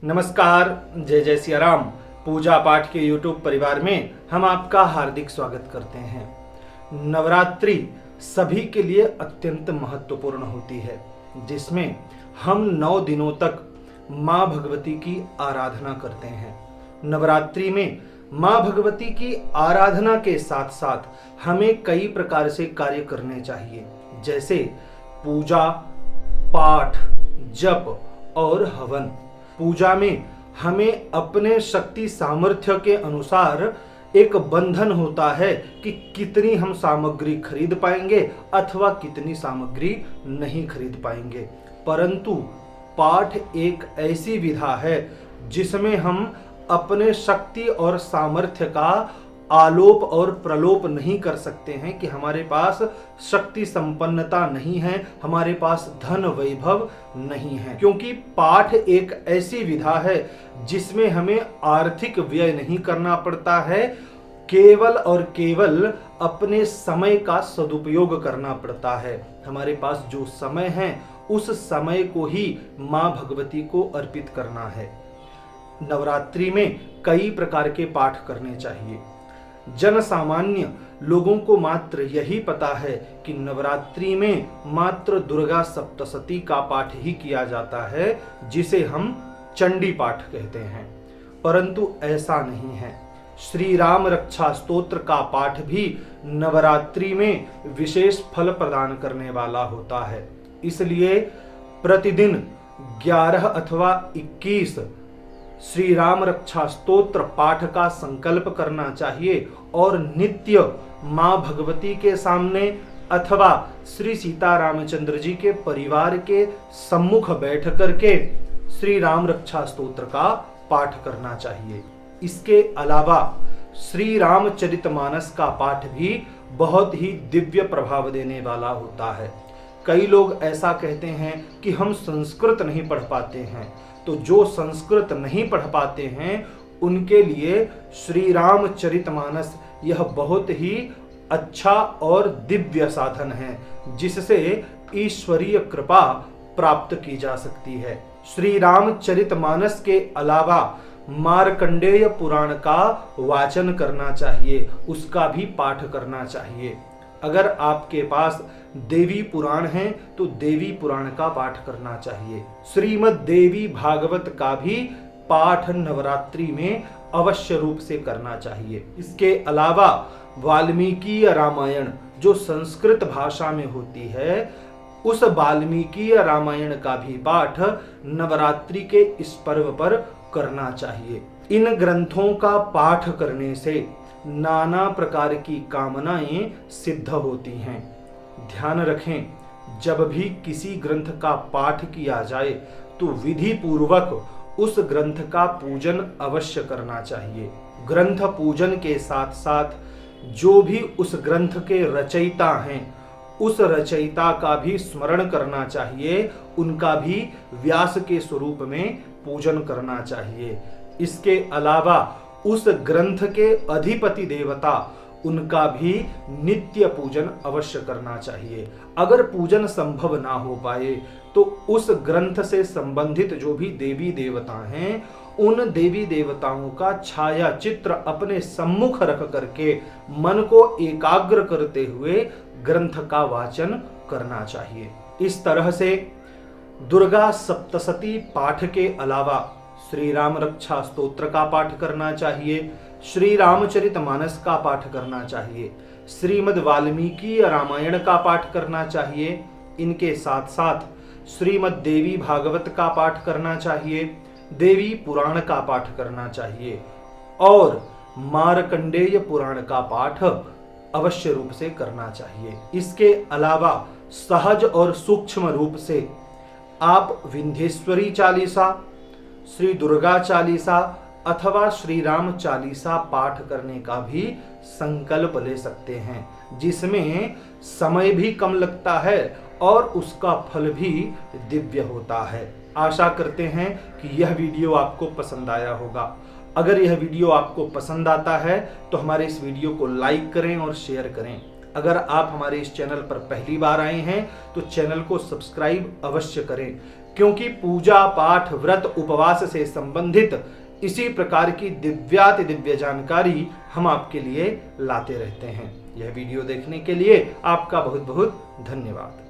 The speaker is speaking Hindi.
नमस्कार, जय जय सिया राम। पूजा पाठ के YouTube परिवार में हम आपका हार्दिक स्वागत करते हैं। नवरात्रि सभी के लिए अत्यंत महत्वपूर्ण होती है, जिसमें हम 9 दिनों तक माँ भगवती की आराधना करते हैं। नवरात्रि में माँ भगवती की आराधना के साथ साथ हमें कई प्रकार से कार्य करने चाहिए, जैसे पूजा, पाठ, जप और हवन। पूजा में हमें अपने शक्ति सामर्थ्य के अनुसार एक बंधन होता है कि कितनी हम सामग्री खरीद पाएंगे अथवा कितनी सामग्री नहीं खरीद पाएंगे। परंतु पाठ एक ऐसी विधा है जिसमें हम अपने शक्ति और सामर्थ्य का आलोप और प्रलोप नहीं कर सकते हैं कि हमारे पास शक्ति संपन्नता नहीं है, हमारे पास धन वैभव नहीं है, क्योंकि पाठ एक ऐसी विधा है जिसमें हमें आर्थिक व्यय नहीं करना पड़ता है, केवल और केवल अपने समय का सदुपयोग करना पड़ता है। हमारे पास जो समय है उस समय को ही माँ भगवती को अर्पित करना है। नवरात्रि में कई प्रकार के पाठ करने चाहिए। जन सामान्य लोगों को मात्र यही पता है कि नवरात्रि में मात्र दुर्गा सप्तशती का पाठ ही किया जाता है, जिसे हम चंडी पाठ कहते हैं। परंतु ऐसा नहीं है। श्री राम रक्षा स्तोत्र का पाठ भी नवरात्रि में विशेष फल प्रदान करने वाला होता है। इसलिए प्रतिदिन 11 अथवा 21 श्री राम रक्षा स्तोत्र पाठ का संकल्प करना चाहिए और नित्य माँ भगवती के सामने अथवा श्री सीता रामचंद्र जी के परिवार के सम्मुख बैठ करके श्री राम रक्षा स्तोत्र का पाठ करना चाहिए। इसके अलावा श्री रामचरितमानस का पाठ भी बहुत ही दिव्य प्रभाव देने वाला होता है। कई लोग ऐसा कहते हैं कि हम संस्कृत नहीं पढ़ पाते हैं, तो जो संस्कृत नहीं पढ़ पाते हैं उनके लिए श्री रामचरितमानस यह बहुत ही अच्छा और दिव्य साधन है, जिससे ईश्वरीय कृपा प्राप्त की जा सकती है। श्री रामचरितमानस के अलावा मार्कंडेय पुराण का वाचन करना चाहिए, उसका भी पाठ करना चाहिए। अगर आपके पास देवी पुराण है तो देवी पुराण का पाठ करना चाहिए। श्रीमद् देवी भागवत का भी पाठ नवरात्रि में अवश्य रूप से करना चाहिए। इसके अलावा वाल्मीकि रामायण जो संस्कृत भाषा में होती है, उस वाल्मीकि रामायण का भी पाठ नवरात्रि के इस पर्व पर करना चाहिए। इन ग्रंथों का पाठ करने से नाना प्रकार की कामनाएं सिद्ध होती हैं। ध्यान रखें, जब भी किसी ग्रंथ का पाठ किया जाए तो विधि पूर्वक उस ग्रंथ का पूजन अवश्य करना चाहिए। ग्रंथ पूजन के साथ साथ जो भी उस ग्रंथ के रचयिता हैं, उस रचयिता का भी स्मरण करना चाहिए, उनका भी व्यास के स्वरूप में पूजन करना चाहिए। इसके अलावा उस ग्रंथ के अधिपति देवता, उनका भी नित्य पूजन अवश्य करना चाहिए। अगर पूजन संभव ना हो पाए तो उस ग्रंथ से संबंधित जो भी देवी देवता हैं, उन देवी देवताओं का छाया चित्र अपने सम्मुख रख करके मन को एकाग्र करते हुए ग्रंथ का वाचन करना चाहिए। इस तरह से दुर्गा सप्तशती पाठ के अलावा श्री राम रक्षा स्तोत्र का पाठ करना चाहिए, श्री रामचरितमानस का पाठ करना चाहिए, श्रीमद् वाल्मीकि रामायण का पाठ करना चाहिए। इनके साथ साथ श्रीमद् देवी भागवत का पाठ करना चाहिए, देवी पुराण का पाठ करना चाहिए और मार्कंडेय पुराण का पाठ अवश्य रूप से करना चाहिए। इसके अलावा सहज और सूक्ष्म रूप से आप विंध्येश्वरी चालीसा, श्री दुर्गा चालीसा अथवा श्री राम चालीसा पाठ करने का भी संकल्प ले सकते हैं, जिसमें समय भी कम लगता है और उसका फल भी दिव्य होता है। आशा करते हैं कि यह वीडियो आपको पसंद आया होगा। अगर यह वीडियो आपको पसंद आता है तो हमारे इस वीडियो को लाइक करें और शेयर करें। अगर आप हमारे इस चैनल पर पहली बार आए हैं तो चैनल को सब्सक्राइब अवश्य करें, क्योंकि पूजा पाठ व्रत उपवास से संबंधित इसी प्रकार की दिव्याति दिव्य जानकारी हम आपके लिए लाते रहते हैं। यह वीडियो देखने के लिए आपका बहुत बहुत धन्यवाद।